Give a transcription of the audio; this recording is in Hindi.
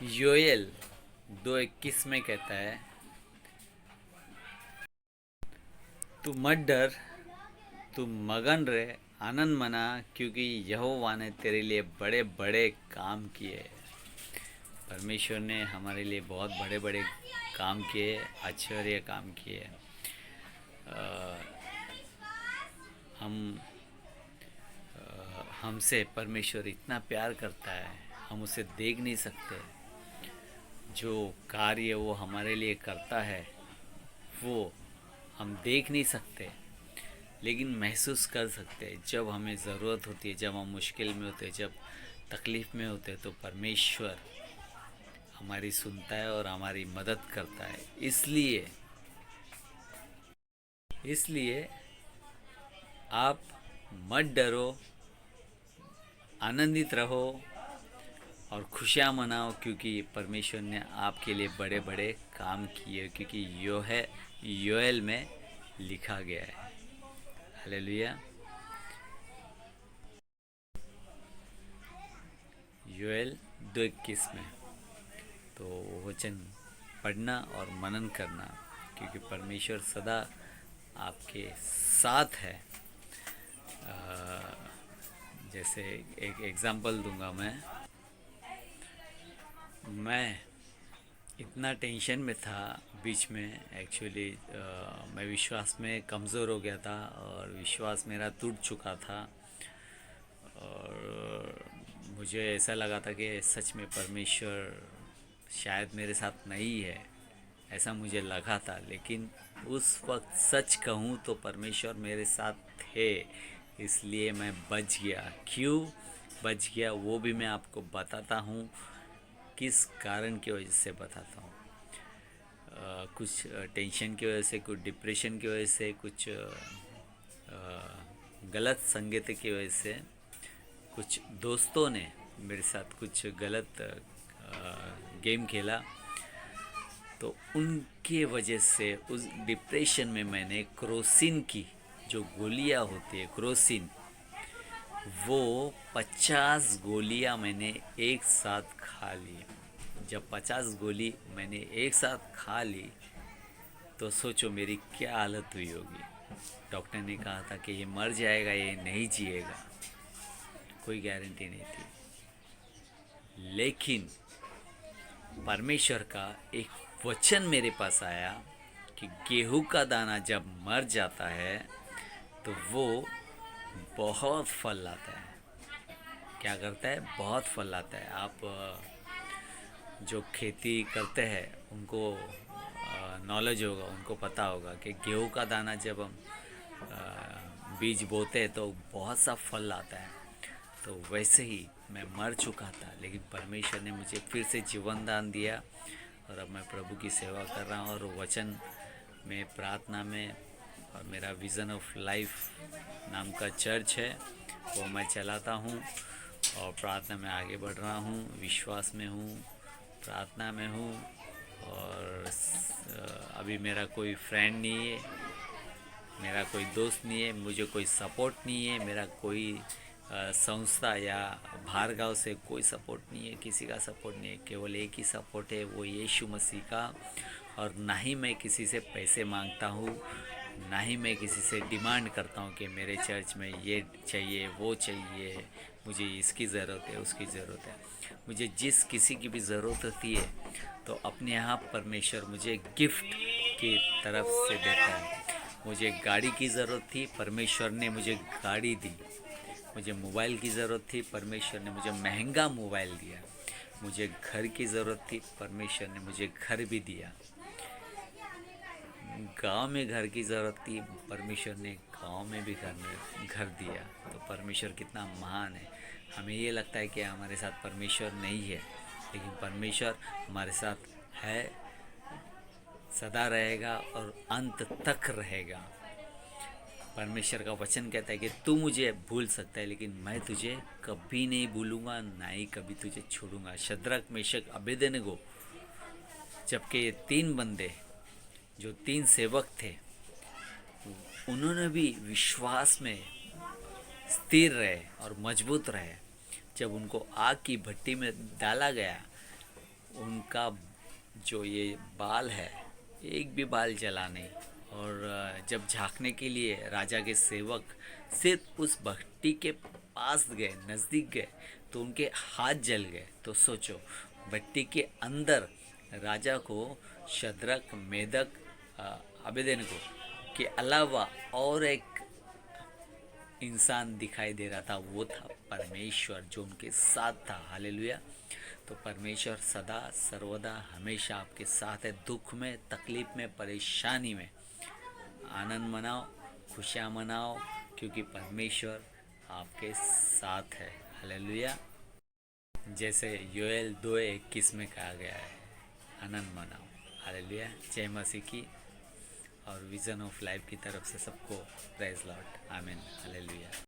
योएल 2:21 में कहता है, तू मत डर, तू मगन रहे, आनंद मना, क्योंकि यहोवा ने तेरे लिए बड़े बड़े काम किए। परमेश्वर ने हमारे लिए बहुत बड़े बड़े काम किए, आश्चर्य काम किए। हम हमसे परमेश्वर इतना प्यार करता है, हम उसे देख नहीं सकते। जो कार्य वो हमारे लिए करता है वो हम देख नहीं सकते, लेकिन महसूस कर सकते हैं। जब हमें ज़रूरत होती है, जब हम मुश्किल में होते हैं, जब तकलीफ़ में होते हैं, तो परमेश्वर हमारी सुनता है और हमारी मदद करता है। इसलिए इसलिए आप मत डरो, आनंदित रहो और खुशियाँ मनाओ, क्योंकि परमेश्वर ने आपके लिए बड़े बड़े काम किए, क्योंकि योएल में लिखा गया है। हालेलुया। योएल 2:21 में तो वचन पढ़ना और मनन करना, क्योंकि परमेश्वर सदा आपके साथ है। जैसे एक एग्ज़ाम्पल दूंगा मैं इतना टेंशन में था बीच में। एक्चुअली मैं विश्वास में कमज़ोर हो गया था और विश्वास मेरा टूट चुका था, और मुझे ऐसा लगा था कि सच में परमेश्वर शायद मेरे साथ नहीं है, ऐसा मुझे लगा था। लेकिन उस वक्त सच कहूँ तो परमेश्वर मेरे साथ थे, इसलिए मैं बच गया। क्यों बच गया वो भी मैं आपको बताता हूँ, किस कारण की वजह से बताता हूँ। कुछ टेंशन की वजह से, कुछ डिप्रेशन की वजह से, कुछ गलत संगत की वजह से, कुछ दोस्तों ने मेरे साथ कुछ गलत गेम खेला, तो उनके वजह से उस डिप्रेशन में मैंने क्रोसिन की जो गोलियां होती है, क्रोसिन, वो 50 गोलियां मैंने एक साथ खा ली। जब 50 गोली मैंने एक साथ खा ली तो सोचो मेरी क्या हालत हुई होगी। डॉक्टर ने कहा था कि ये मर जाएगा, ये नहीं जिएगा, कोई गारंटी नहीं थी। लेकिन परमेश्वर का एक वचन मेरे पास आया कि गेहूं का दाना जब मर जाता है तो वो बहुत फल लाता है। क्या करता है? बहुत फल लाता है। आप जो खेती करते हैं उनको नॉलेज होगा, उनको पता होगा कि गेहूं का दाना जब हम बीज बोते हैं तो बहुत सा फल लाता है। तो वैसे ही मैं मर चुका था, लेकिन परमेश्वर ने मुझे फिर से जीवन दान दिया और अब मैं प्रभु की सेवा कर रहा हूँ। और वचन में, प्रार्थना में, और मेरा विज़न ऑफ लाइफ नाम का चर्च है, वो मैं चलाता हूँ और प्रार्थना में आगे बढ़ रहा हूँ। विश्वास में हूँ, प्रार्थना में हूँ। और अभी मेरा कोई फ्रेंड नहीं है, मेरा कोई दोस्त नहीं है, मुझे कोई सपोर्ट नहीं है, मेरा कोई संस्था या बाहर गांव से कोई सपोर्ट नहीं है, किसी का सपोर्ट नहीं है। केवल एक ही सपोर्ट है, वो यीशु मसीह का। और ना ही मैं किसी से पैसे मांगता हूँ, ना ही मैं किसी से डिमांड करता हूँ कि मेरे चर्च में ये चाहिए, वो चाहिए, मुझे इसकी ज़रूरत है, उसकी ज़रूरत है। मुझे जिस किसी की भी ज़रूरत होती है तो अपने यहाँ परमेश्वर मुझे गिफ्ट की तरफ से देता है। मुझे गाड़ी की ज़रूरत थी, परमेश्वर ने मुझे गाड़ी दी। मुझे मोबाइल की ज़रूरत थी, परमेश्वर ने मुझे महंगा मोबाइल दिया। मुझे घर की ज़रूरत थी, परमेश्वर ने मुझे घर भी दिया। गांव में घर की ज़रूरत थी, परमेश्वर ने गांव में भी घर दिया। तो परमेश्वर कितना महान है। हमें ये लगता है कि हमारे साथ परमेश्वर नहीं है, लेकिन परमेश्वर हमारे साथ है, सदा रहेगा और अंत तक रहेगा। परमेश्वर का वचन कहता है कि तू मुझे भूल सकता है, लेकिन मैं तुझे कभी नहीं भूलूंगा, ना ही कभी तुझे छोड़ूंगा। शद्रक, मेशक, अबेदनगो, जबकि ये 3 बंदे, जो 3 सेवक थे, उन्होंने भी विश्वास में स्थिर रहे और मजबूत रहे। जब उनको आग की भट्टी में डाला गया उनका जो ये बाल है, एक भी बाल जला नहीं। और जब झांकने के लिए राजा के सेवक सिर्फ उस भट्टी के पास गए, नज़दीक गए, तो उनके हाथ जल गए। तो सोचो, भट्टी के अंदर राजा को शद्रक, मेदक, अबेदनगो के अलावा और एक इंसान दिखाई दे रहा था। वो था परमेश्वर जो उनके साथ था। हालेलुया। तो परमेश्वर सदा सर्वदा हमेशा आपके साथ है। दुख में, तकलीफ में, परेशानी में आनंद मनाओ, खुशियाँ मनाओ, क्योंकि परमेश्वर आपके साथ है। हालेलुया। जैसे योएल 2:21 में कहा गया है, आनंद मनाओ। हालेलुया। जय मसीह की और विजन ऑफ लाइफ की तरफ से सबको प्रेज लॉर्ड। आमीन। हालेलुया।